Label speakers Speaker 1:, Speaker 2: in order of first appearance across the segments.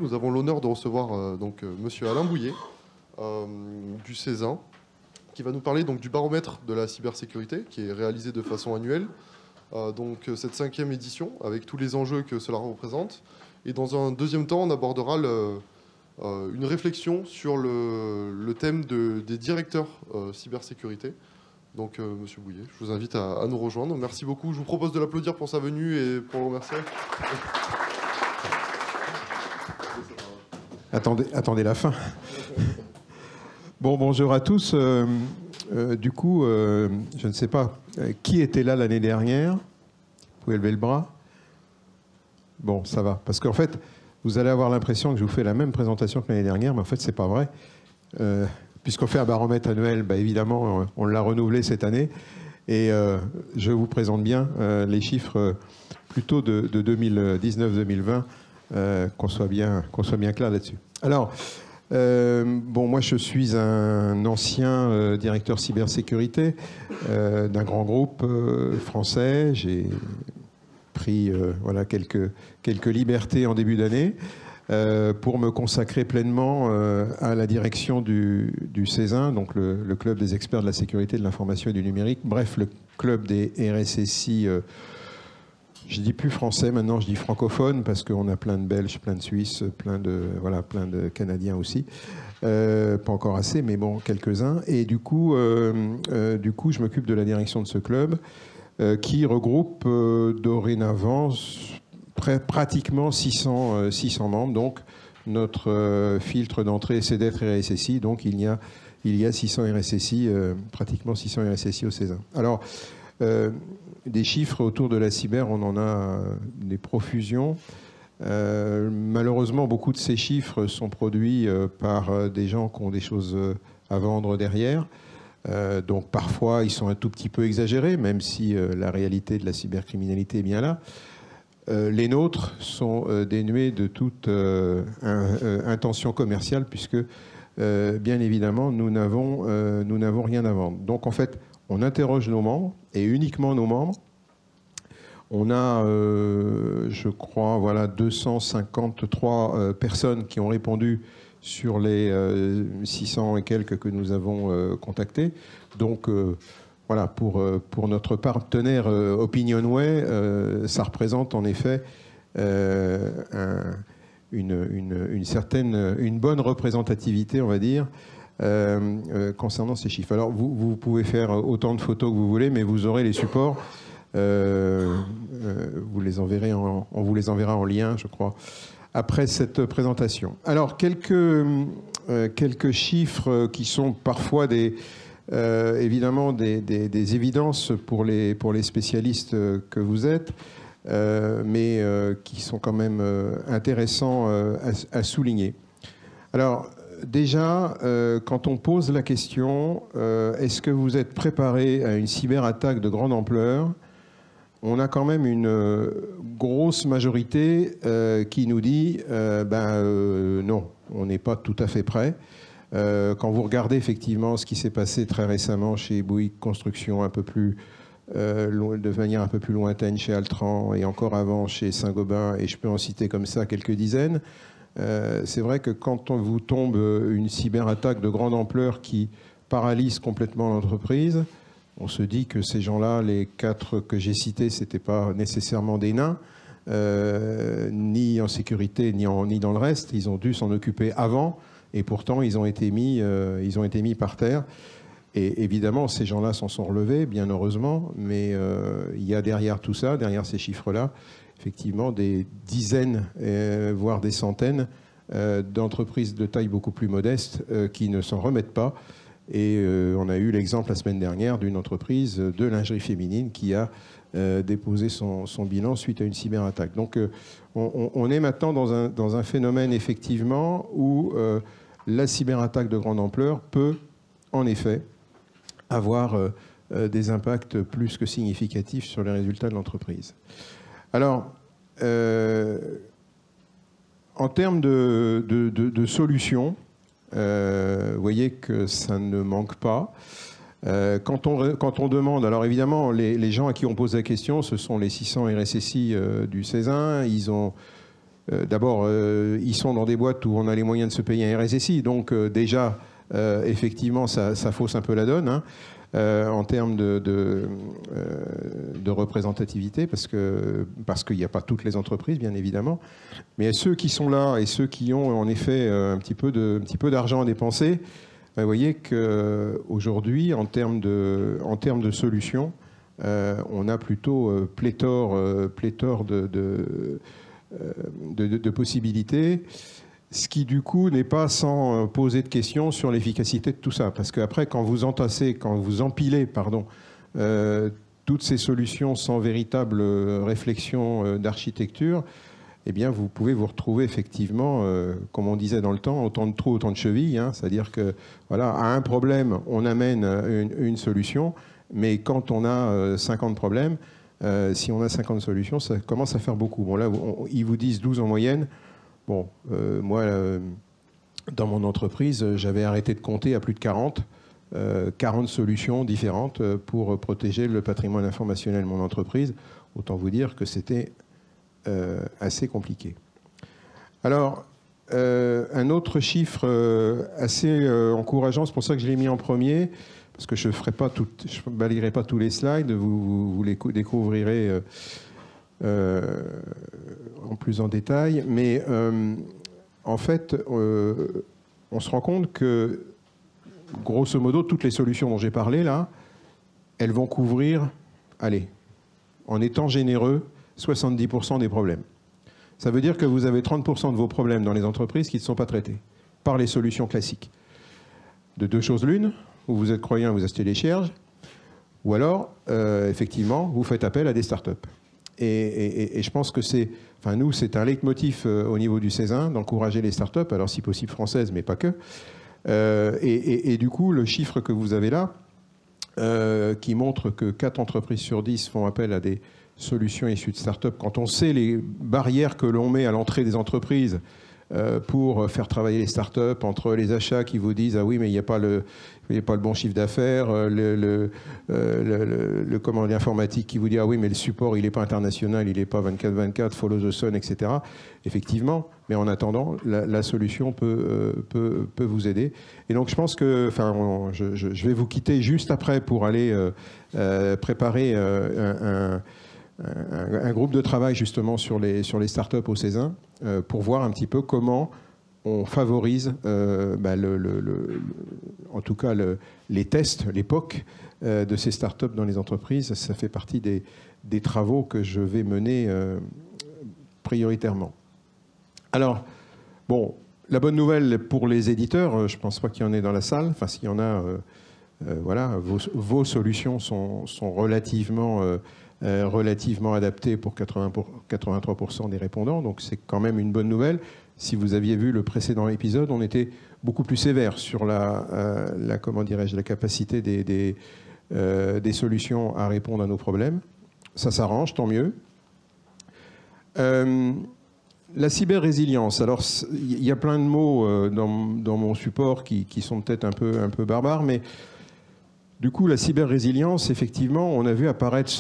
Speaker 1: Nous avons l'honneur de recevoir Monsieur Alain Bouillet du Césin, qui va nous parler donc, du baromètre de la cybersécurité, qui est réalisé de façon annuelle. Cette 5e édition, avec tous les enjeux que cela représente. Et dans un deuxième temps, on abordera une réflexion sur le thème des directeurs cybersécurité. Donc, Monsieur Bouillet, je vous invite à nous rejoindre. Merci beaucoup. Je vous propose de l'applaudir pour sa venue et pour le remercier.
Speaker 2: Attendez la fin. Bon, bonjour à tous. Je ne sais pas qui était là l'année dernière. Vous pouvez lever le bras. Bon, ça va. Parce qu'en fait, vous allez avoir l'impression que je vous fais la même présentation que l'année dernière, mais en fait, c'est pas vrai. Puisqu'on fait un baromètre annuel, évidemment, on l'a renouvelé cette année. Et je vous présente bien les chiffres plutôt de 2019-2020, qu'on soit bien clair là-dessus. Alors, moi, je suis un ancien directeur cybersécurité d'un grand groupe français. J'ai pris quelques libertés en début d'année pour me consacrer pleinement à la direction du Césin, donc le club des experts de la sécurité de l'information et du numérique. Bref, le club des RSSI. Je dis plus français, maintenant je dis francophone, parce qu'on a plein de Belges, plein de Suisses, plein de Canadiens aussi. Pas encore assez, mais bon, quelques-uns. Et du coup, je m'occupe de la direction de ce club qui regroupe dorénavant pratiquement 600 membres. Donc, notre filtre d'entrée, c'est d'être RSSI. Donc, il y a 600 RSSI, pratiquement 600 RSSI au Césin. Alors, des chiffres autour de la cyber, on en a des profusions. Malheureusement, beaucoup de ces chiffres sont produits par des gens qui ont des choses à vendre derrière. Donc parfois, ils sont un tout petit peu exagérés, même si la réalité de la cybercriminalité est bien là. Les nôtres sont dénués de toute intention commerciale, puisque, bien évidemment, nous n'avons rien à vendre. Donc en fait, on interroge nos membres, et uniquement nos membres. On a, je crois, 253 personnes qui ont répondu sur les 600 et quelques que nous avons contactés. Donc, pour notre partenaire Opinionway, ça représente en effet une bonne représentativité, on va dire, concernant ces chiffres. Alors, vous pouvez faire autant de photos que vous voulez, mais vous aurez les supports. On vous les enverra en lien, je crois, après cette présentation. Alors, quelques chiffres qui sont parfois évidemment des évidences pour les spécialistes que vous êtes, mais qui sont quand même intéressants à souligner. Alors, déjà, quand on pose la question, est-ce que vous êtes préparé à une cyberattaque de grande ampleur ? On a quand même une grosse majorité qui nous dit non, on n'est pas tout à fait prêt. Quand vous regardez effectivement ce qui s'est passé très récemment chez Bouygues Construction, de manière un peu plus lointaine chez Altran, et encore avant chez Saint-Gobain, et je peux en citer comme ça quelques dizaines, c'est vrai que quand on vous tombe une cyberattaque de grande ampleur qui paralyse complètement l'entreprise, on se dit que ces gens-là, les 4 que j'ai cités, ce n'étaient pas nécessairement des nains, ni en sécurité, ni dans le reste. Ils ont dû s'en occuper avant, et pourtant, ils ont été mis par terre. Et évidemment, ces gens-là s'en sont relevés, bien heureusement, mais il y a derrière tout ça, derrière ces chiffres-là, effectivement, des dizaines, voire des centaines d'entreprises de taille beaucoup plus modeste qui ne s'en remettent pas. Et on a eu l'exemple la semaine dernière d'une entreprise de lingerie féminine qui a déposé son bilan suite à une cyberattaque. Donc on est maintenant dans un phénomène effectivement où la cyberattaque de grande ampleur peut en effet avoir des impacts plus que significatifs sur les résultats de l'entreprise. Alors, en termes de solutions, vous voyez que ça ne manque pas. Quand on demande, alors évidemment, les gens à qui on pose la question, ce sont les 600 RSSI du Césin. D'abord, ils sont dans des boîtes où on a les moyens de se payer un RSSI, donc déjà, effectivement, ça fausse un peu la donne, hein, en termes de représentativité, parce qu'il n'y a pas toutes les entreprises, bien évidemment. Mais ceux qui sont là et ceux qui ont en effet un petit peu d'argent à dépenser, vous voyez qu'aujourd'hui, en termes de solutions, on a plutôt pléthore de possibilités, ce qui du coup n'est pas sans poser de questions sur l'efficacité de tout ça. Parce qu'après, quand vous empilez toutes ces solutions sans véritable réflexion d'architecture, eh bien, vous pouvez vous retrouver effectivement, comme on disait dans le temps, autant de trous, autant de chevilles. Hein, c'est-à-dire que, voilà, à un problème, on amène une solution, mais quand on a 50 problèmes, si on a 50 solutions, ça commence à faire beaucoup. Bon, là, ils vous disent 12 en moyenne. Bon, moi, dans mon entreprise, j'avais arrêté de compter à plus de 40 solutions différentes pour protéger le patrimoine informationnel de mon entreprise. Autant vous dire que c'était assez compliqué. Alors, un autre chiffre assez encourageant, c'est pour ça que je l'ai mis en premier, parce que je ne balayerai pas tous les slides, vous les découvrirez en plus en détail, mais en fait, on se rend compte que, grosso modo, toutes les solutions dont j'ai parlé là, elles vont couvrir, allez, en étant généreux, 70% des problèmes. Ça veut dire que vous avez 30% de vos problèmes dans les entreprises qui ne sont pas traités par les solutions classiques. De deux choses l'une, ou vous êtes croyant, vous achetez des cierges, ou alors, effectivement, vous faites appel à des startups. Et je pense que nous, c'est un leitmotiv au niveau du CESIN d'encourager les startups, alors si possible françaises, mais pas que. Et du coup, le chiffre que vous avez là, qui montre que 4 entreprises sur 10 font appel à des solutions issues de start-up, quand on sait les barrières que l'on met à l'entrée des entreprises pour faire travailler les start-up, entre les achats qui vous disent « Ah oui, mais il n'y a pas le bon chiffre d'affaires », le commandant informatique qui vous dit « Ah oui, mais le support, il n'est pas international, il n'est pas 24/24, follow the sun, etc. » Effectivement, mais en attendant, la solution peut vous aider. Et donc, je pense que, je vais vous quitter juste après pour aller préparer un groupe de travail justement sur les startups au CESIN pour voir un petit peu comment on favorise en tout cas les tests, l'époque de ces startups dans les entreprises. Ça fait partie des travaux que je vais mener prioritairement. Alors, bon, la bonne nouvelle pour les éditeurs, je ne pense pas qu'il y en ait dans la salle. Enfin, s'il y en a, voilà, vos solutions sont relativement adaptées pour 83% des répondants. Donc, c'est quand même une bonne nouvelle. Si vous aviez vu le précédent épisode, on était beaucoup plus sévère sur la capacité des solutions à répondre à nos problèmes. Ça s'arrange, tant mieux. La cyber-résilience. Alors, il y a plein de mots dans mon support qui sont peut-être un peu barbares, mais du coup, la cyber-résilience, effectivement, on a vu apparaître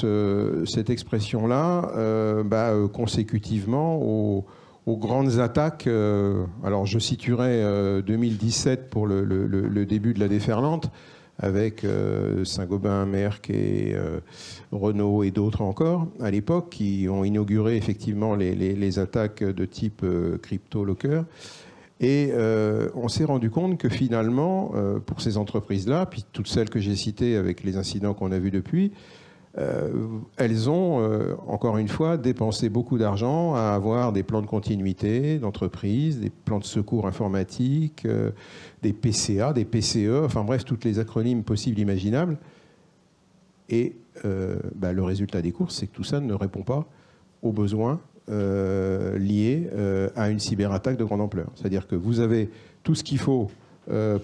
Speaker 2: cette expression-là consécutivement aux grandes attaques. Alors, je situerai 2017 pour le début de la déferlante, avec Saint-Gobain, Merck et Renault et d'autres encore, à l'époque, qui ont inauguré effectivement les attaques de type crypto-locker. Et on s'est rendu compte que finalement, pour ces entreprises-là, puis toutes celles que j'ai citées avec les incidents qu'on a vus depuis, elles ont, encore une fois, dépensé beaucoup d'argent à avoir des plans de continuité d'entreprise, des plans de secours informatiques, des PCA, des PCE, enfin bref, toutes les acronymes possibles, imaginables. Et le résultat des courses, c'est que tout ça ne répond pas aux besoins liés à une cyberattaque de grande ampleur. C'est-à-dire que vous avez tout ce qu'il faut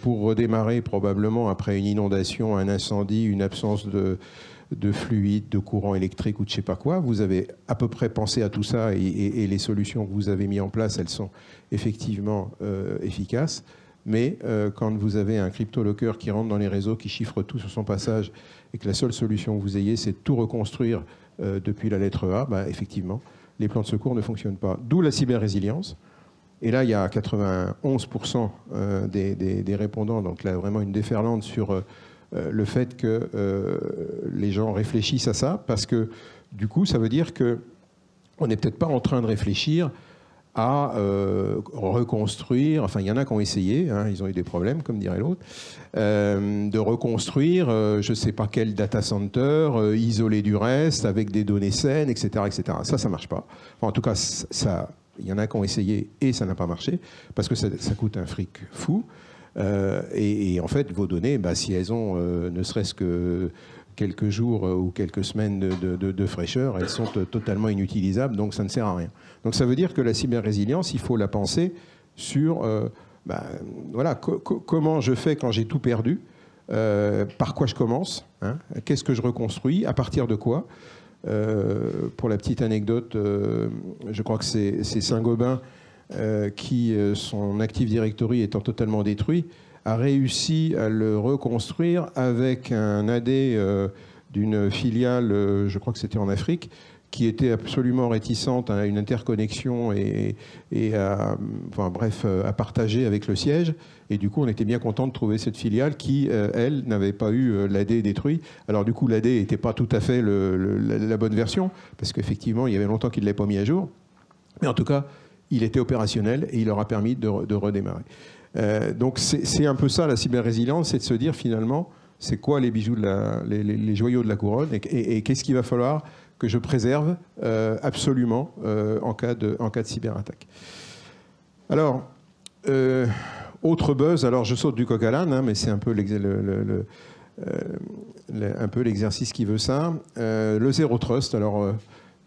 Speaker 2: pour redémarrer probablement après une inondation, un incendie, une absence de fluide, de courant électrique ou de je ne sais pas quoi. Vous avez à peu près pensé à tout ça et les solutions que vous avez mises en place, elles sont effectivement efficaces. Mais quand vous avez un crypto-locker qui rentre dans les réseaux, qui chiffre tout sur son passage et que la seule solution que vous ayez, c'est de tout reconstruire depuis la lettre A, effectivement, les plans de secours ne fonctionnent pas. D'où la cyber-résilience. Et là, il y a 91% des répondants, donc là, vraiment une déferlante sur le fait que les gens réfléchissent à ça, parce que du coup, ça veut dire qu'on n'est peut-être pas en train de réfléchir à reconstruire, enfin il y en a qui ont essayé, hein, ils ont eu des problèmes, comme dirait l'autre, de reconstruire je ne sais pas quel data center, isolé du reste, avec des données saines, etc. etc. Ça ne marche pas. Enfin, en tout cas, il y en a qui ont essayé et ça n'a pas marché, parce que ça coûte un fric fou. Et en fait, vos données, si elles ont ne serait-ce que quelques jours ou quelques semaines de fraîcheur, elles sont totalement inutilisables, donc ça ne sert à rien. Donc ça veut dire que la cyber-résilience, il faut la penser sur voilà, comment je fais quand j'ai tout perdu, par quoi je commence, hein, qu'est-ce que je reconstruis, à partir de quoi. Pour la petite anecdote, je crois que c'est Saint-Gobain qui, son Active Directory étant totalement détruit, a réussi à le reconstruire avec un AD d'une filiale, je crois que c'était en Afrique, qui était absolument réticente à une interconnexion et à, enfin, bref, à partager avec le siège. Et du coup, on était bien content de trouver cette filiale qui, elle, n'avait pas eu l'AD détruit. Alors du coup, l'AD n'était pas tout à fait la bonne version, parce qu'effectivement, il y avait longtemps qu'il ne l'avait pas mis à jour. Mais en tout cas, il était opérationnel et il leur a permis de redémarrer. Donc c'est un peu ça la cyber-résilience, c'est de se dire finalement, c'est quoi les bijoux, les joyaux de la couronne et qu'est-ce qu'il va falloir que je préserve absolument en cas de cyberattaque. Alors, autre buzz, alors je saute du coq à l'âne, hein, mais c'est un peu l'exercice qui veut ça. Le Zero Trust, alors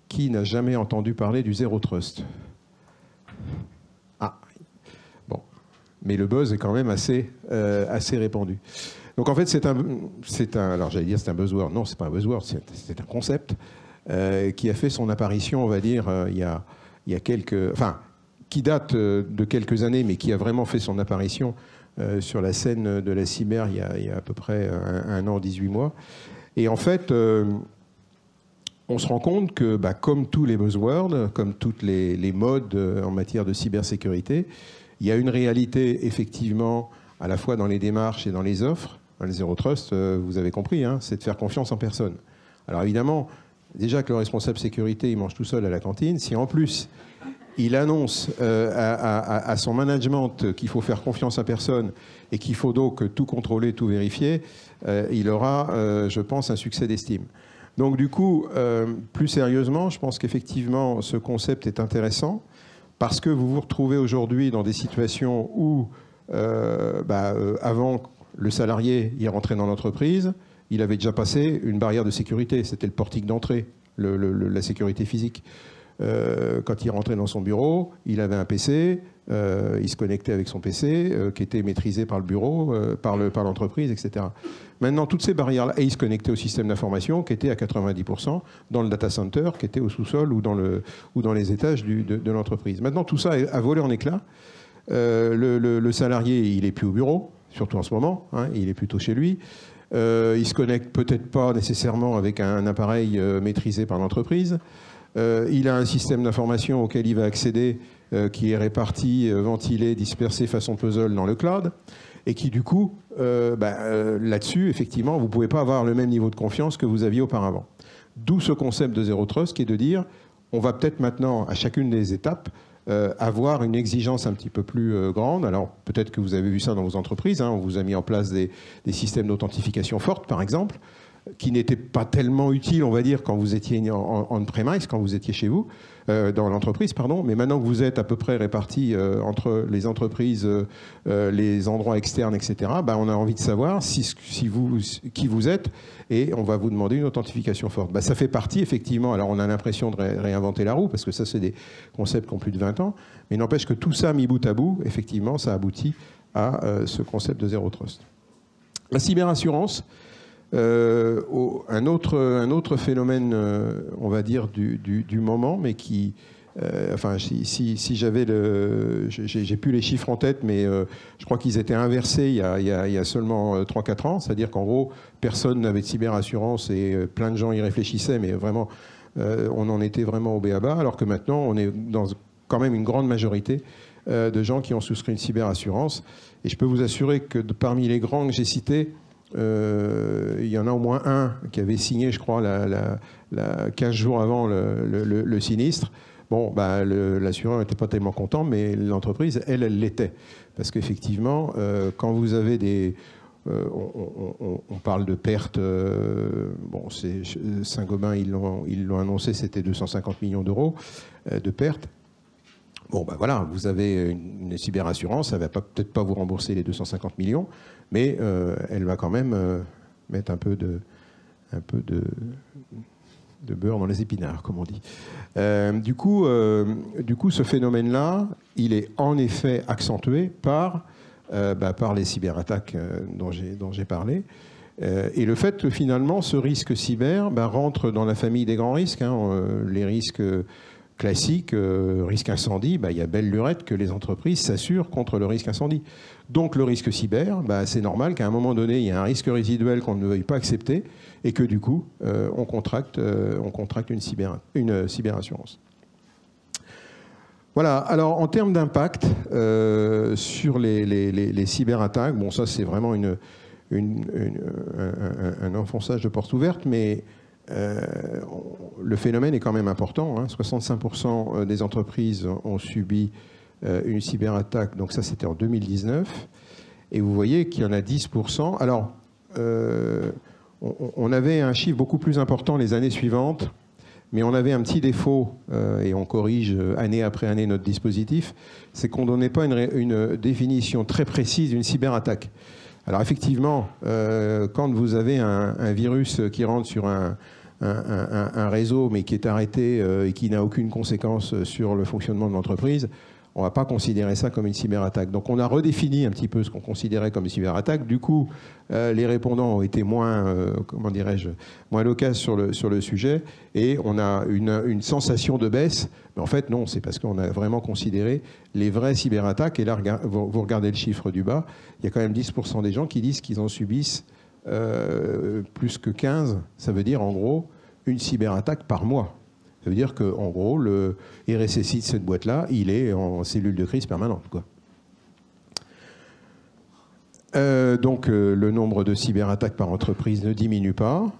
Speaker 2: qui n'a jamais entendu parler du Zero Trust ? Ah, bon. Mais le buzz est quand même assez répandu. Donc en fait, c'est un alors j'allais dire c'est un buzzword. Non, c'est pas un buzzword, c'est un concept qui a fait son apparition, on va dire, il y a quelques, enfin, qui date de quelques années, mais qui a vraiment fait son apparition sur la scène de la cyber il y a à peu près un an, 18 mois. Et en fait, on se rend compte que, comme tous les buzzwords, comme toutes les modes en matière de cybersécurité, il y a une réalité, effectivement, à la fois dans les démarches et dans les offres. Le Zero Trust, vous avez compris, hein, c'est de faire confiance en personne. Alors évidemment, déjà que le responsable sécurité, il mange tout seul à la cantine, si en plus, il annonce à son management qu'il faut faire confiance à personne et qu'il faut donc tout contrôler, tout vérifier, il aura, je pense, un succès d'estime. Donc du coup, plus sérieusement, je pense qu'effectivement, ce concept est intéressant parce que vous vous retrouvez aujourd'hui dans des situations où, avant, le salarié, il rentrait dans l'entreprise, il avait déjà passé une barrière de sécurité, c'était le portique d'entrée, la sécurité physique. Quand il rentrait dans son bureau, il avait un PC, il se connectait avec son PC, qui était maîtrisé par le bureau, par l'entreprise, etc. Maintenant, toutes ces barrières-là, et il se connectait au système d'information, qui était à 90% dans le data center, qui était au sous-sol ou dans les étages de l'entreprise. Maintenant, tout ça a volé en éclats. Le salarié, il n'est plus au bureau, surtout en ce moment, hein, il est plutôt chez lui. Il se connecte peut-être pas nécessairement avec un appareil maîtrisé par l'entreprise. Il a un système d'information auquel il va accéder qui est réparti, ventilé, dispersé façon puzzle dans le cloud et qui du coup, là-dessus, effectivement, vous ne pouvez pas avoir le même niveau de confiance que vous aviez auparavant. D'où ce concept de Zero Trust qui est de dire on va peut-être maintenant, à chacune des étapes, avoir une exigence un petit peu plus grande. Alors peut-être que vous avez vu ça dans vos entreprises, hein, on vous a mis en place des systèmes d'authentification fortes, par exemple, qui n'étaient pas tellement utiles, on va dire, quand vous étiez en premise, quand vous étiez chez vous, dans l'entreprise, pardon. Mais maintenant que vous êtes à peu près répartis entre les entreprises, les endroits externes, etc., on a envie de savoir qui vous êtes et on va vous demander une authentification forte. Ça fait partie, effectivement, alors on a l'impression de réinventer la roue, parce que ça, c'est des concepts qui ont plus de 20 ans, mais il n'empêche que tout ça, mis bout à bout, effectivement, ça aboutit à ce concept de Zero Trust. La cyberassurance, un autre phénomène, on va dire, du moment, mais qui, si j'avais j'ai plus les chiffres en tête, mais je crois qu'ils étaient inversés il y a seulement 3-4 ans, c'est-à-dire qu'en gros, personne n'avait de cyberassurance et plein de gens y réfléchissaient, mais vraiment on en était vraiment au b.a.-ba, alors que maintenant, on est dans quand même une grande majorité de gens qui ont souscrit une cyberassurance. Et je peux vous assurer que parmi les grands que j'ai cités, il y en a au moins un qui avait signé, je crois, 15 jours avant le sinistre. Bon, bah, l'assureur n'était pas tellement content, mais l'entreprise, elle l'était. Parce qu'effectivement, quand vous avez des... on parle de pertes... bon, Saint-Gobain, ils l'ont annoncé, c'était 250 millions d'euros de pertes. Bon, ben voilà, vous avez une cyberassurance, elle ne va peut-être pas vous rembourser les 250 millions, mais elle va quand même mettre un peu de beurre dans les épinards, comme on dit. Du coup, ce phénomène-là, il est en effet accentué par les cyberattaques dont j'ai parlé. Et le fait que finalement, ce risque cyber rentre dans la famille des grands risques, les risques... classique, risque incendie, il y a belle lurette que les entreprises s'assurent contre le risque incendie. Donc le risque cyber, c'est normal qu'à un moment donné, il y a un risque résiduel qu'on ne veuille pas accepter et que du coup, on contracte une cyberassurance. Voilà, alors en termes d'impact sur les cyberattaques, bon ça c'est vraiment un enfonçage de porte ouverte, mais le phénomène est quand même important. 65% des entreprises ont subi une cyberattaque, donc ça c'était en 2019. Et vous voyez qu'il y en a 10%. Alors, on avait un chiffre beaucoup plus important les années suivantes, mais on avait un petit défaut, et on corrige année après année notre dispositif, c'est qu'on ne donnait pas une définition très précise d'une cyberattaque. Alors effectivement, quand vous avez un virus qui rentre sur un réseau mais qui est arrêté et qui n'a aucune conséquence sur le fonctionnement de l'entreprise, on ne va pas considérer ça comme une cyberattaque. Donc on a redéfini un petit peu ce qu'on considérait comme une cyberattaque. Du coup, les répondants ont été moins loquaces sur le sujet et on a une sensation de baisse. Mais en fait, non, c'est parce qu'on a vraiment considéré les vraies cyberattaques. Et là, vous regardez le chiffre du bas, il y a quand même 10% des gens qui disent qu'ils en subissent plus que 15. Ça veut dire, en gros, une cyberattaque par mois. Ça veut dire qu'en gros, le RSSI de cette boîte-là, il est en cellule de crise permanente, quoi. Donc, le nombre de cyberattaques par entreprise ne diminue pas.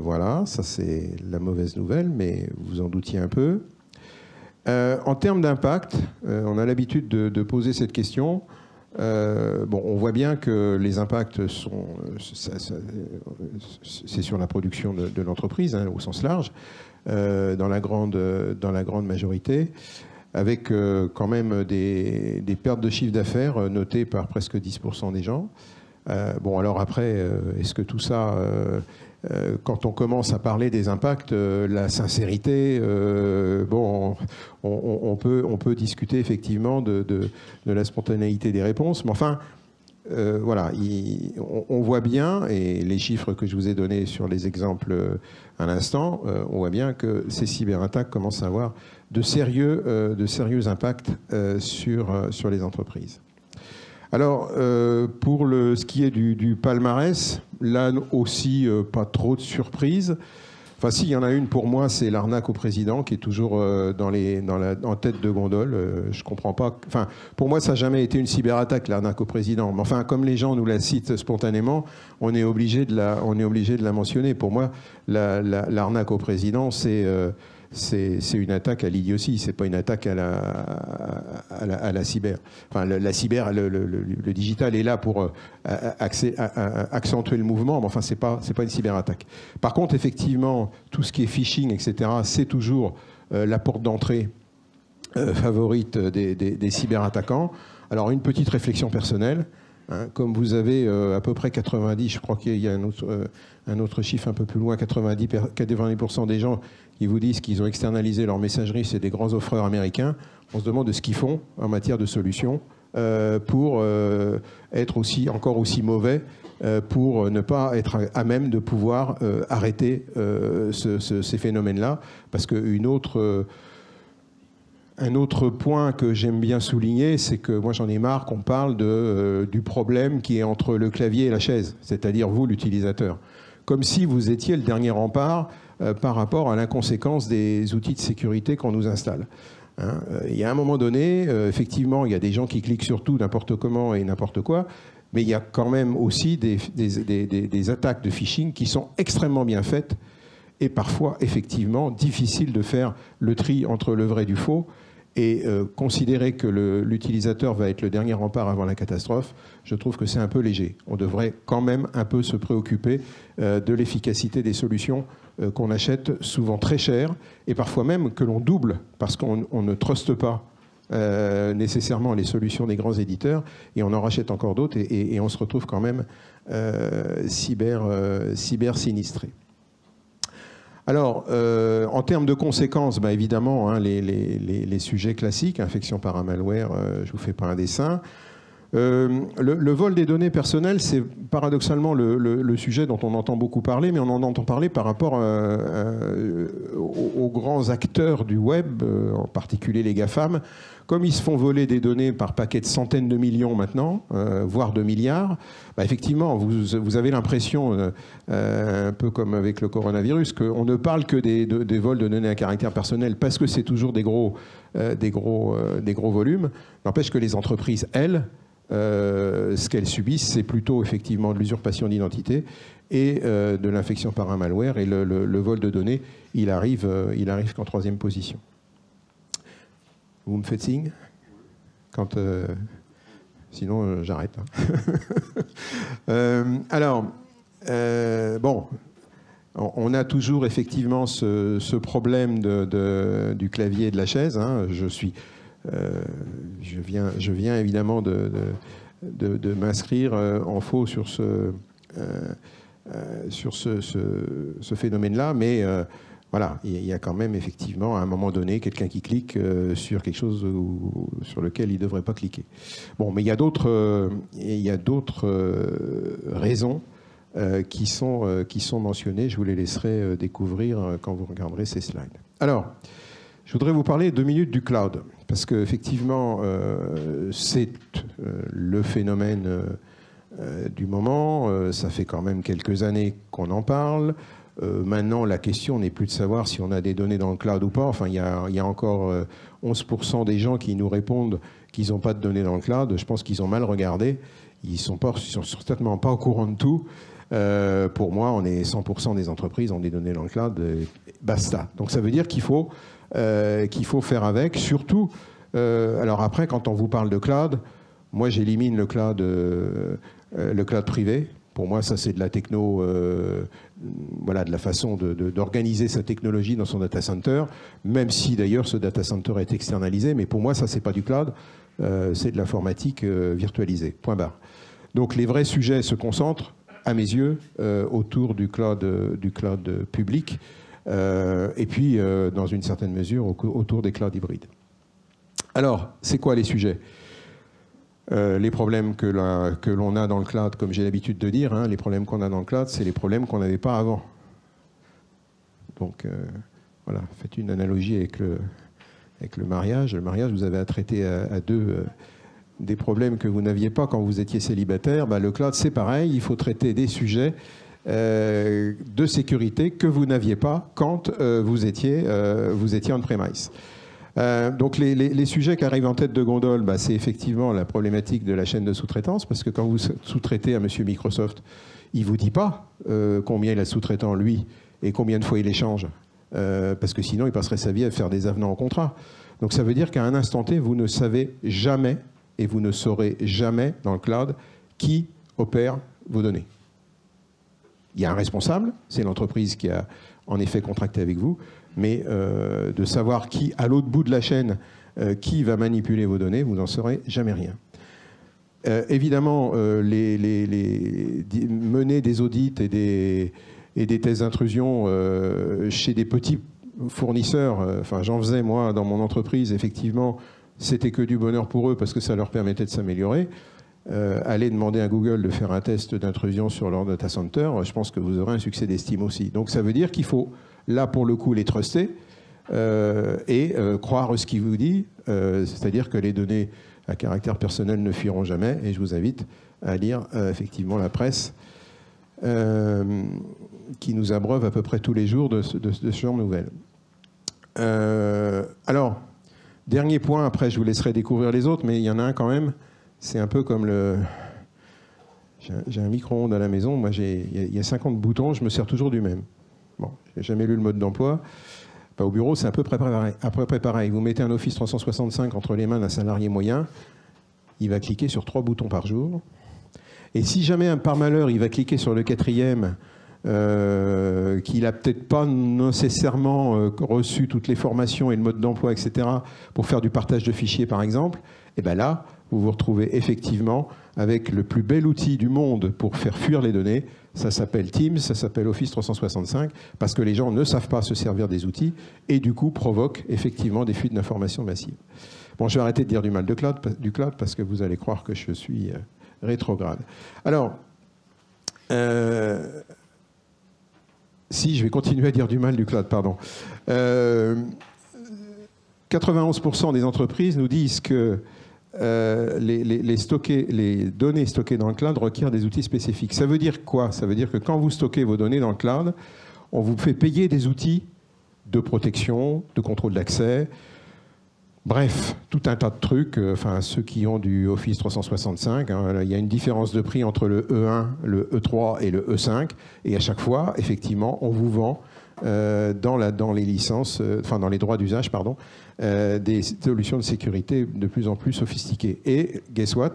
Speaker 2: Voilà, ça c'est la mauvaise nouvelle, mais vous en doutiez un peu. En termes d'impact, on a l'habitude de poser cette question. On voit bien que les impacts c'est sur la production de l'entreprise, au sens large. Dans la grande majorité, avec quand même des pertes de chiffre d'affaires notées par presque 10% des gens. Alors après, est-ce que tout ça, quand on commence à parler des impacts, la sincérité, on peut discuter effectivement de la spontanéité des réponses, mais enfin, voilà, on voit bien, et les chiffres que je vous ai donnés sur les exemples à l'instant, on voit bien que ces cyberattaques commencent à avoir de sérieux impacts sur les entreprises. Alors, pour ce qui est du palmarès, là aussi, pas trop de surprises. Enfin, si, il y en a une pour moi, c'est l'arnaque au président qui est toujours en tête de gondole. Je comprends pas. Enfin, pour moi, ça n'a jamais été une cyberattaque, l'arnaque au président. Mais enfin, comme les gens nous la citent spontanément, on est obligé de la mentionner. Pour moi, l'arnaque au président, c'est une attaque à l'idiotie. C'est pas une attaque à la cyber. Enfin, la cyber, le digital est là pour accentuer le mouvement, mais enfin, c'est pas une cyberattaque. Par contre, effectivement, tout ce qui est phishing, etc., c'est toujours la porte d'entrée favorite des cyberattaquants. Alors, une petite réflexion personnelle. Comme vous avez à peu près 90, je crois qu'il y a un autre chiffre un peu plus loin, 90% des gens qui vous disent qu'ils ont externalisé leur messagerie, c'est des grands offreurs américains. On se demande de ce qu'ils font en matière de solutions pour être encore aussi mauvais, pour ne pas être à même de pouvoir arrêter ces phénomènes-là. Parce un autre point que j'aime bien souligner, c'est que moi j'en ai marre qu'on parle du problème qui est entre le clavier et la chaise, c'est-à-dire vous, l'utilisateur. comme si vous étiez le dernier rempart par rapport à l'inconséquence des outils de sécurité qu'on nous installe. Hein, il y a un moment donné, effectivement, il y a des gens qui cliquent sur tout, n'importe comment et n'importe quoi, mais il y a quand même aussi des attaques de phishing qui sont extrêmement bien faites et parfois, effectivement, difficile de faire le tri entre le vrai et du faux. Et considérer que l'utilisateur va être le dernier rempart avant la catastrophe, je trouve que c'est un peu léger. On devrait quand même un peu se préoccuper de l'efficacité des solutions qu'on achète souvent très cher et parfois même que l'on double parce qu'on ne truste pas nécessairement les solutions des grands éditeurs et on en rachète encore d'autres et on se retrouve quand même cyber sinistré. Alors, en termes de conséquences, bah, évidemment, hein, les sujets classiques, infection par un malware, je ne vous fais pas un dessin. Le vol des données personnelles, c'est paradoxalement le sujet dont on entend beaucoup parler, mais on en entend parler par rapport aux grands acteurs du web, en particulier les GAFAM. Comme ils se font voler des données par paquets de centaines de millions maintenant, voire de milliards, bah effectivement, vous avez l'impression, un peu comme avec le coronavirus, qu'on ne parle que des vols de données à caractère personnel parce que c'est toujours des gros volumes. N'empêche que les entreprises, elles, ce qu'elles subissent, c'est plutôt effectivement de l'usurpation d'identité et de l'infection par un malware. Et le vol de données, il arrive qu'en 3e position. Vous me faites signe quand, sinon, j'arrête. Alors, bon, on a toujours effectivement ce problème du clavier et de la chaise. Hein. Je viens évidemment de m'inscrire en faux sur ce phénomène-là, mais voilà, il y a quand même effectivement à un moment donné quelqu'un qui clique sur quelque chose sur lequel il ne devrait pas cliquer. Bon, mais il y a d'autres raisons qui sont mentionnées. Je vous les laisserai découvrir quand vous regarderez ces slides. Alors, je voudrais vous parler 2 minutes du cloud, parce qu'effectivement, c'est le phénomène du moment. Ça fait quand même quelques années qu'on en parle. Maintenant, la question n'est plus de savoir si on a des données dans le cloud ou pas. Enfin, il y a encore 11% des gens qui nous répondent qu'ils n'ont pas de données dans le cloud. Je pense qu'ils ont mal regardé. Ils sont certainement pas au courant de tout. Pour moi, on est 100% des entreprises ont des données dans le cloud. Basta. Donc, ça veut dire qu'il faut faire avec. Surtout, alors après, quand on vous parle de cloud, moi, j'élimine le cloud privé. Pour moi, ça, c'est de la techno, voilà, de la façon d'organiser sa technologie dans son data center, même si d'ailleurs ce data center est externalisé. Mais pour moi, ça, c'est pas du cloud, c'est de l'informatique virtualisée. Point barre. Donc, les vrais sujets se concentrent, à mes yeux, autour du cloud public, et puis, dans une certaine mesure, autour des clouds hybrides. Alors, c'est quoi les sujets ? Les problèmes que l'on a dans le cloud, comme j'ai l'habitude de dire, hein, les problèmes qu'on a dans le cloud, c'est les problèmes qu'on n'avait pas avant. Donc, voilà, faites une analogie avec le mariage. Le mariage, vous avez à traiter à deux des problèmes que vous n'aviez pas quand vous étiez célibataire. Bah, le cloud, c'est pareil, il faut traiter des sujets de sécurité que vous n'aviez pas quand vous étiez on-premise. Donc les sujets qui arrivent en tête de gondole, bah, c'est effectivement la problématique de la chaîne de sous-traitance, parce que quand vous sous-traitez à monsieur Microsoft, il ne vous dit pas combien il a de sous-traitants lui et combien de fois il échange, parce que sinon il passerait sa vie à faire des avenants au contrat. Donc ça veut dire qu'à un instant T, vous ne savez jamais et vous ne saurez jamais dans le cloud qui opère vos données. Il y a un responsable, c'est l'entreprise qui a en effet contracté avec vous, mais de savoir qui, à l'autre bout de la chaîne, qui va manipuler vos données, vous n'en saurez jamais rien. Évidemment, mener des audits et des tests d'intrusion chez des petits fournisseurs, enfin j'en faisais moi dans mon entreprise, effectivement, c'était que du bonheur pour eux parce que ça leur permettait de s'améliorer. Allez demander à Google de faire un test d'intrusion sur leur data center, je pense que vous aurez un succès d'estime aussi. Donc ça veut dire qu'il faut, là pour le coup, les truster et croire ce qu'il vous dit, c'est-à-dire que les données à caractère personnel ne fuiront jamais, et je vous invite à lire effectivement la presse. qui nous abreuve à peu près tous les jours de ce genre de nouvelles. Alors, dernier point, après je vous laisserai découvrir les autres, mais il y en a un quand même, c'est un peu comme le... J'ai un micro-ondes à la maison, moi il y a 50 boutons, je me sers toujours du même. Bon, j'ai jamais lu le mode d'emploi. Bah, au bureau, c'est à peu près pareil. Vous mettez un Office 365 entre les mains d'un salarié moyen, il va cliquer sur 3 boutons par jour. Et si jamais, par malheur, il va cliquer sur le 4e, qu'il n'a peut-être pas nécessairement reçu toutes les formations et le mode d'emploi, etc., pour faire du partage de fichiers, par exemple, et bien là, vous vous retrouvez effectivement avec le plus bel outil du monde pour faire fuir les données. Ça s'appelle Teams, ça s'appelle Office 365, parce que les gens ne savent pas se servir des outils et du coup provoquent effectivement des fuites d'informations massives. Bon, je vais arrêter de dire du mal du cloud parce que vous allez croire que je suis rétrograde. Alors, si, je vais continuer à dire du mal du cloud, pardon. 91% des entreprises nous disent que les données stockées dans le cloud requièrent des outils spécifiques. Ça veut dire quoi? Ça veut dire que quand vous stockez vos données dans le cloud, on vous fait payer des outils de protection, de contrôle d'accès, bref, tout un tas de trucs. Enfin, ceux qui ont du Office 365, hein, il y a une différence de prix entre le E1, le E3 et le E5. Et à chaque fois, effectivement, on vous vend dans les licences, enfin dans les droits d'usage, pardon, des solutions de sécurité de plus en plus sophistiquées. Et guess what?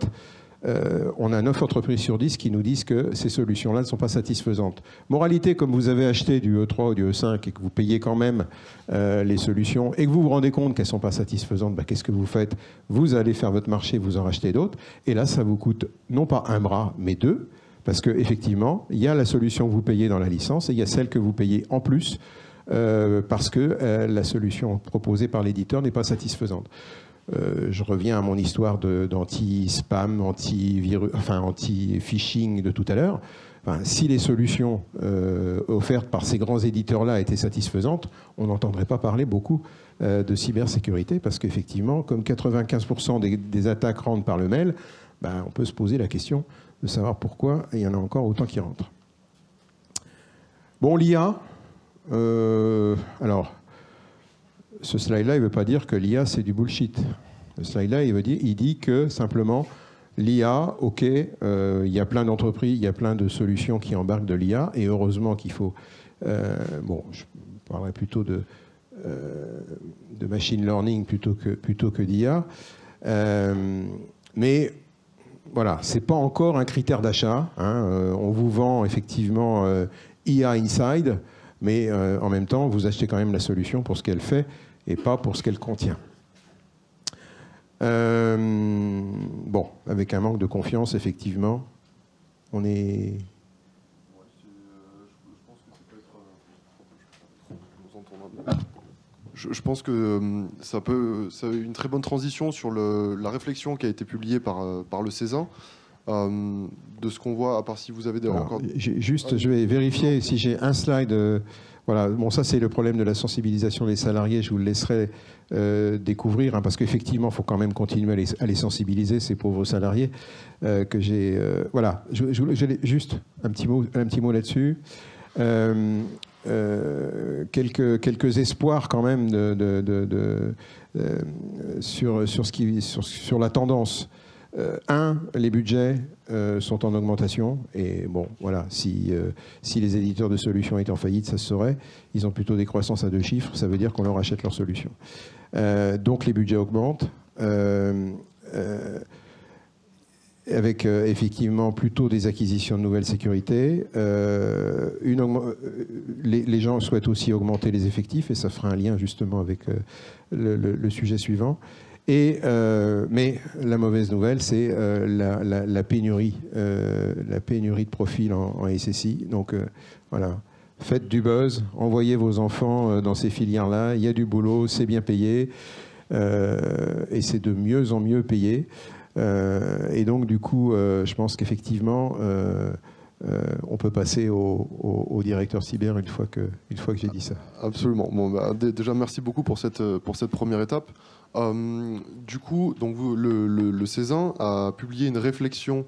Speaker 2: On a 9 entreprises sur 10 qui nous disent que ces solutions-là ne sont pas satisfaisantes. Moralité, comme vous avez acheté du E3 ou du E5 et que vous payez quand même les solutions et que vous vous rendez compte qu'elles ne sont pas satisfaisantes, bah, qu'est-ce que vous faites? Vous allez faire votre marché, vous en rachetez d'autres. Et là, ça vous coûte non pas un bras, mais 2. Parce qu'effectivement, il y a la solution que vous payez dans la licence et il y a celle que vous payez en plus parce que la solution proposée par l'éditeur n'est pas satisfaisante. Je reviens à mon histoire d'anti-spam, anti-phishing de tout à l'heure. Enfin, si les solutions offertes par ces grands éditeurs-là étaient satisfaisantes, on n'entendrait pas parler beaucoup de cybersécurité parce qu'effectivement, comme 95% des attaques rentrent par le mail, ben, on peut se poser la question de savoir pourquoi il y en a encore autant qui rentrent. Bon, l'IA, alors, ce slide-là, il ne veut pas dire que l'IA, c'est du bullshit. Ce slide-là, il dit que simplement, l'IA, OK, il y a plein d'entreprises, il y a plein de solutions qui embarquent de l'IA, et heureusement qu'il faut... bon, je parlerai plutôt de machine learning plutôt que d'IA. Mais... voilà, ce n'est pas encore un critère d'achat. Hein. On vous vend effectivement IA Inside, mais en même temps, vous achetez quand même la solution pour ce qu'elle fait et pas pour ce qu'elle contient. Bon, avec un manque de confiance, effectivement, on est...
Speaker 1: Je pense que ça une très bonne transition sur la réflexion qui a été publiée par le Césin, de ce qu'on voit, à part si vous avez des...
Speaker 2: Alors, juste, je vais vérifier si j'ai un slide. Voilà, bon, ça c'est le problème de la sensibilisation des salariés, je vous le laisserai découvrir, hein, parce qu'effectivement, il faut quand même continuer à les sensibiliser, ces pauvres salariés, que j'ai... voilà, j'ai juste un petit mot là-dessus. Quelques espoirs quand même sur la tendance. Les budgets sont en augmentation et bon, voilà, si les éditeurs de solutions étaient en faillite, ça se saurait. Ils ont plutôt des croissances à 2 chiffres, ça veut dire qu'on leur achète leurs solutions. Donc les budgets augmentent. Avec effectivement plutôt des acquisitions de nouvelles sécurités. Les gens souhaitent aussi augmenter les effectifs, et ça fera un lien justement avec le sujet suivant. Mais la mauvaise nouvelle, c'est la pénurie de profils en SSI. Donc voilà, faites du buzz, envoyez vos enfants dans ces filières-là, il y a du boulot, c'est bien payé, et c'est de mieux en mieux payé. Et donc, du coup, je pense qu'effectivement, on peut passer au directeur cyber une fois que j'ai dit ça.
Speaker 1: Absolument. Bon, bah, déjà, merci beaucoup pour cette première étape. Du coup, donc le Césin a publié une réflexion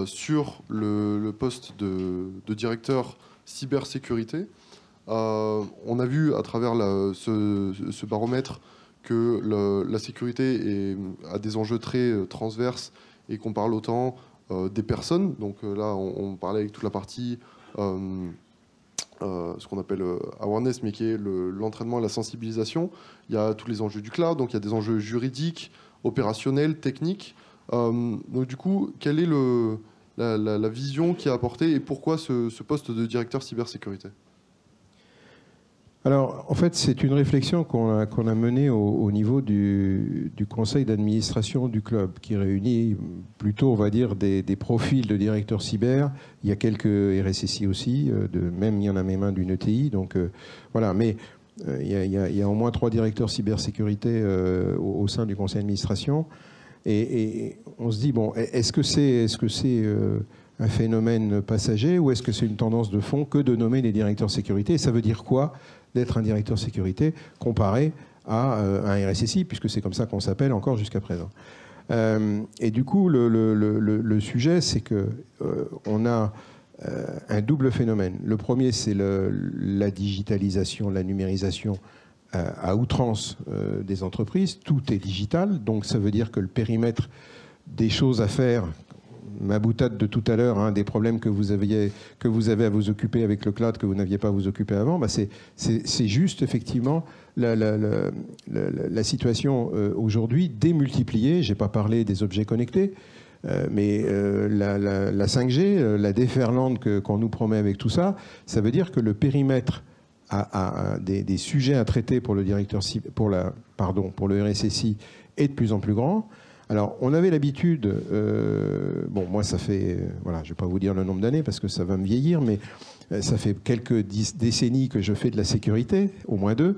Speaker 1: sur le poste de directeur cybersécurité. On a vu à travers ce baromètre que la sécurité a des enjeux très transverses et qu'on parle autant des personnes. Donc là, on parlait avec toute la partie, ce qu'on appelle awareness, mais qui est l'entraînement et la sensibilisation. Il y a tous les enjeux du cloud, donc il y a des enjeux juridiques, opérationnels, techniques. Donc du coup, quelle est la vision qui est apportée et pourquoi ce poste de directeur cybersécurité ?
Speaker 2: Alors, en fait, c'est une réflexion qu'on a menée au niveau du conseil d'administration du club, qui réunit plutôt, on va dire, des profils de directeurs cyber. Il y a quelques RSSI aussi, il y en a même un d'une ETI. Donc, voilà. Mais il y a au moins 3 directeurs cybersécurité au sein du conseil d'administration. Et on se dit, bon, est-ce que c'est un phénomène passager ou est-ce que c'est une tendance de fond que de nommer des directeurs sécurité? Et ça veut dire quoi d'être un directeur sécurité comparé à un RSSI, puisque c'est comme ça qu'on s'appelle encore jusqu'à présent. Et du coup, le sujet, c'est qu'on a un double phénomène. Le premier, c'est la digitalisation, la numérisation à outrance des entreprises. Tout est digital, donc ça veut dire que le périmètre des choses à faire, ma boutade de tout à l'heure, hein, des problèmes que vous avez à vous occuper avec le cloud que vous n'aviez pas à vous occuper avant, bah c'est juste effectivement la situation aujourd'hui démultipliée. Je n'ai pas parlé des objets connectés, mais la 5G, la déferlante qu'on nous promet avec tout ça, ça veut dire que le périmètre des sujets à traiter pour le RSSI est de plus en plus grand. Alors, on avait l'habitude, bon, moi, ça fait, voilà, je ne vais pas vous dire le nombre d'années parce que ça va me vieillir, mais ça fait quelques décennies que je fais de la sécurité, au moins 2.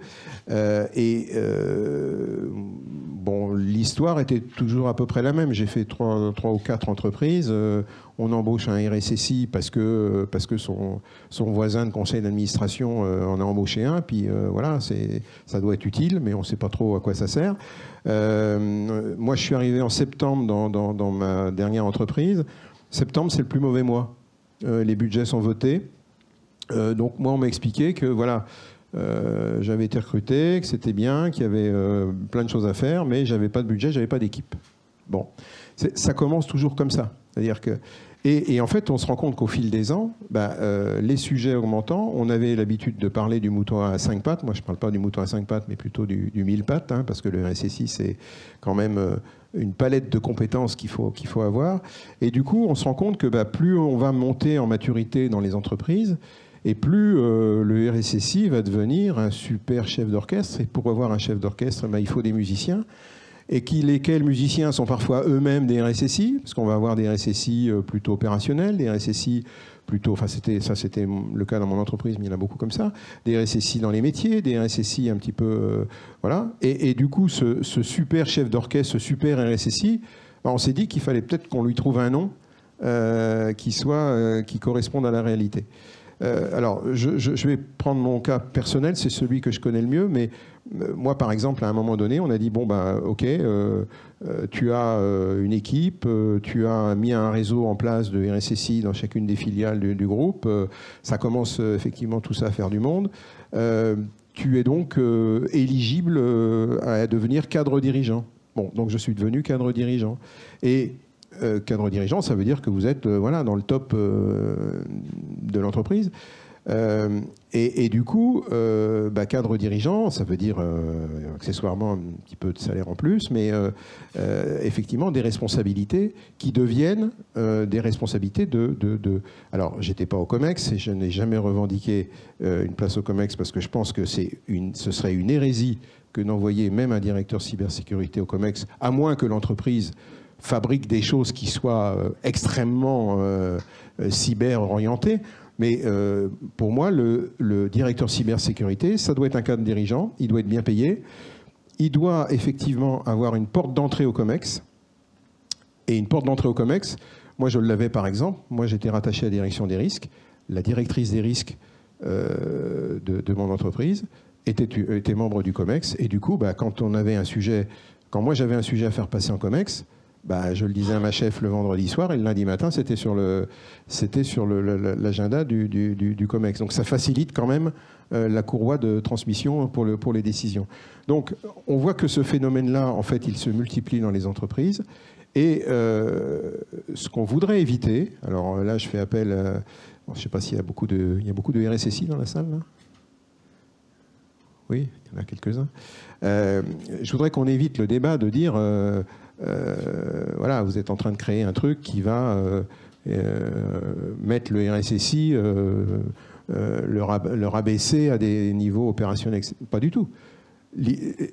Speaker 2: Bon, l'histoire était toujours à peu près la même. J'ai fait 3 ou 4 entreprises. On embauche un RSSI parce que son voisin de conseil d'administration en a embauché un. Puis voilà, ça doit être utile, mais on ne sait pas trop à quoi ça sert. Moi, je suis arrivé en septembre dans ma dernière entreprise. Septembre, c'est le plus mauvais mois. Les budgets sont votés. Donc moi, on m'a expliqué que voilà, j'avais été recruté, que c'était bien, qu'il y avait plein de choses à faire, mais j'avais pas de budget, j'avais pas d'équipe. Bon, ça commence toujours comme ça. C'est-à-dire que et en fait, on se rend compte qu'au fil des ans, les sujets augmentant, on avait l'habitude de parler du mouton à 5 pattes. Moi, je ne parle pas du mouton à 5 pattes, mais plutôt du 1000 pattes, hein, parce que le RSSI, c'est quand même une palette de compétences qu'il faut avoir. Et du coup, on se rend compte que plus on va monter en maturité dans les entreprises, et plus le RSSI va devenir un super chef d'orchestre. Et pour avoir un chef d'orchestre, il faut des musiciens. Et lesquels musiciens sont parfois eux-mêmes des RSSI, parce qu'on va avoir des RSSI plutôt opérationnels, des RSSI plutôt, enfin c'était le cas dans mon entreprise, mais il y en a beaucoup comme ça, des RSSI dans les métiers, des RSSI un petit peu, voilà. Et du coup, ce super chef d'orchestre, ce super RSSI, on s'est dit qu'il fallait peut-être qu'on lui trouve un nom qui corresponde à la réalité. Alors, je vais prendre mon cas personnel, c'est celui que je connais le mieux, mais moi, par exemple, à un moment donné, on a dit, bon, ok, tu as une équipe, tu as mis un réseau en place de RSSI dans chacune des filiales du groupe, ça commence effectivement tout ça à faire du monde. Tu es donc éligible à devenir cadre dirigeant. Bon, donc je suis devenu cadre dirigeant. Et cadre dirigeant, ça veut dire que vous êtes voilà, dans le top de l'entreprise. Et du coup, cadre dirigeant, ça veut dire accessoirement un petit peu de salaire en plus, mais effectivement des responsabilités qui deviennent des responsabilités de... Alors, j'étais pas au COMEX et je n'ai jamais revendiqué une place au COMEX parce que je pense que ce serait une hérésie que d'envoyer même un directeur cybersécurité au COMEX, à moins que l'entreprise fabrique des choses qui soient extrêmement cyber-orientées. Mais pour moi, le directeur cybersécurité, ça doit être un cadre dirigeant, il doit être bien payé, il doit effectivement avoir une porte d'entrée au COMEX. Et une porte d'entrée au COMEX, moi je l'avais par exemple, moi j'étais rattaché à la direction des risques, la directrice des risques de mon entreprise était membre du COMEX, et du coup, quand moi j'avais un sujet à faire passer en COMEX, bah, je le disais à ma chef le vendredi soir, et le lundi matin, c'était sur l'agenda du COMEX. Donc ça facilite quand même la courroie de transmission pour les décisions. Donc on voit que ce phénomène-là, en fait, il se multiplie dans les entreprises. Et ce qu'on voudrait éviter, alors là je fais appel, je ne sais pas s'il y a beaucoup de RSSI dans la salle, là. Oui, il y en a quelques-uns. Je voudrais qu'on évite le débat de dire, voilà, vous êtes en train de créer un truc qui va mettre le RSSI, le rabaisser à des niveaux opérationnels. Pas du tout.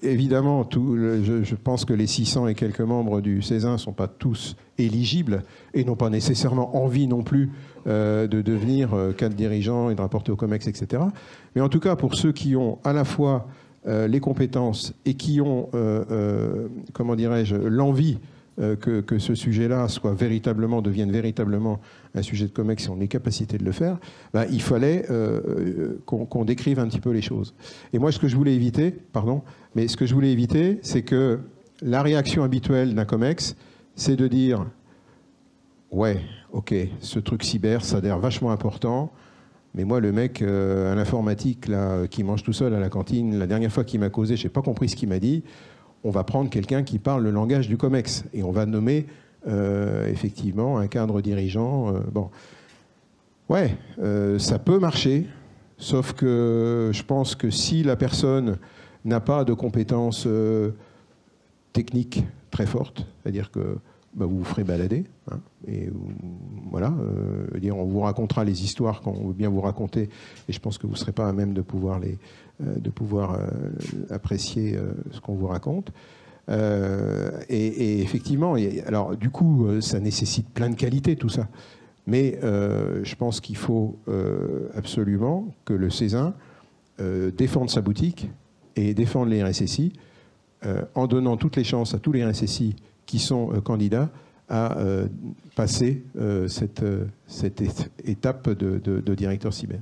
Speaker 2: Évidemment, je pense que les 600 et quelques membres du CESIN ne sont pas tous éligibles et n'ont pas nécessairement envie non plus de devenir cadre dirigeant et de rapporter au COMEX, etc. Mais en tout cas, pour ceux qui ont à la fois les compétences et qui ont, comment dirais-je, l'envie que ce sujet-là devienne véritablement un sujet de COMEX et on ait capacité de le faire, bah, il fallait qu'on décrive un petit peu les choses. Et moi, ce que je voulais éviter, c'est que la réaction habituelle d'un COMEX, c'est de dire « Ouais, ok, ce truc cyber, ça a l'air vachement important, mais moi, le mec à l'informatique là, qui mange tout seul à la cantine, la dernière fois qu'il m'a causé, je n'ai pas compris ce qu'il m'a dit. On va prendre quelqu'un qui parle le langage du COMEX et on va nommer effectivement un cadre dirigeant. Bon, ouais, ça peut marcher, sauf que je pense que si la personne n'a pas de compétences techniques très fortes, c'est-à-dire que bah, vous vous ferez balader, hein, et voilà, on vous racontera les histoires qu'on veut bien vous raconter, et je pense que vous ne serez pas à même de pouvoir apprécier ce qu'on vous raconte. Et effectivement, alors du coup, ça nécessite plein de qualités, tout ça. Mais je pense qu'il faut absolument que le CESIN défende sa boutique et défende les RSSI en donnant toutes les chances à tous les RSSI qui sont candidats à passer cette étape de directeur cyber.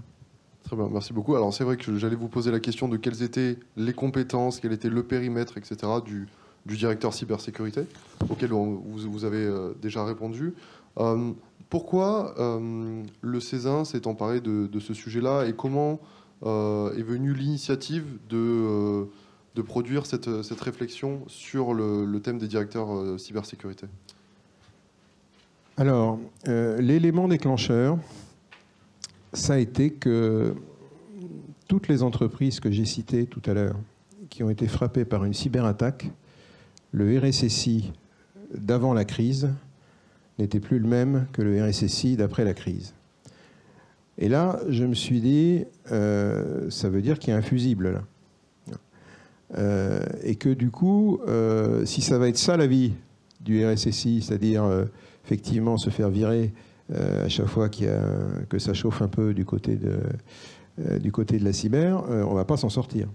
Speaker 1: Très bien, merci beaucoup. Alors c'est vrai que j'allais vous poser la question de quelles étaient les compétences, quel était le périmètre, etc. du directeur cybersécurité, auquel vous avez déjà répondu. Pourquoi le CESIN s'est emparé de ce sujet-là et comment est venue l'initiative de produire cette réflexion sur le thème des directeurs cybersécurité?
Speaker 2: Alors, l'élément déclencheur, ça a été que toutes les entreprises que j'ai citées tout à l'heure, qui ont été frappées par une cyberattaque, le RSSI d'avant la crise n'était plus le même que le RSSI d'après la crise. Et là, je me suis dit, ça veut dire qu'il y a un fusible là. Et que du coup, si ça va être ça la vie du RSSI, c'est-à-dire effectivement se faire virer à chaque fois que ça chauffe un peu du côté de la cyber, on ne va pas s'en sortir.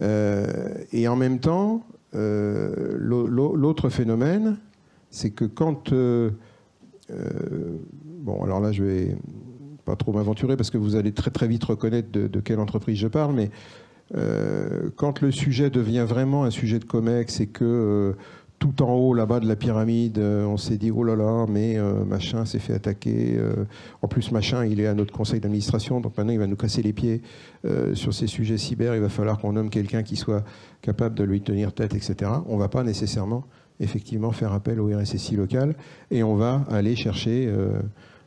Speaker 2: Et en même temps, l'autre phénomène, c'est que quand... bon, alors là, je vais pas trop m'aventurer parce que vous allez très très vite reconnaître de quelle entreprise je parle, mais quand le sujet devient vraiment un sujet de COMEX et que tout en haut, là-bas de la pyramide, on s'est dit, oh là là, mais machin s'est fait attaquer. En plus, machin, il est à notre conseil d'administration, donc maintenant, il va nous casser les pieds sur ces sujets cyber. Il va falloir qu'on nomme quelqu'un qui soit capable de lui tenir tête, etc. On ne va pas nécessairement, effectivement, faire appel au RSSI local et on va aller chercher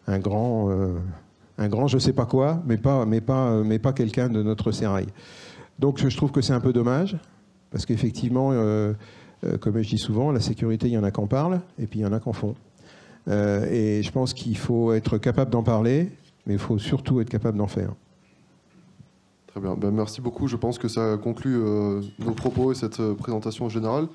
Speaker 2: un grand je ne sais pas quoi, mais pas quelqu'un de notre sérail. Donc, je trouve que c'est un peu dommage, parce qu'effectivement... comme je dis souvent, la sécurité, il y en a qui en parlent, et puis il y en a qui en font. Et je pense qu'il faut être capable d'en parler, mais il faut surtout être capable d'en faire.
Speaker 1: Très bien. Ben, merci beaucoup. Je pense que ça conclut nos propos et cette présentation générale.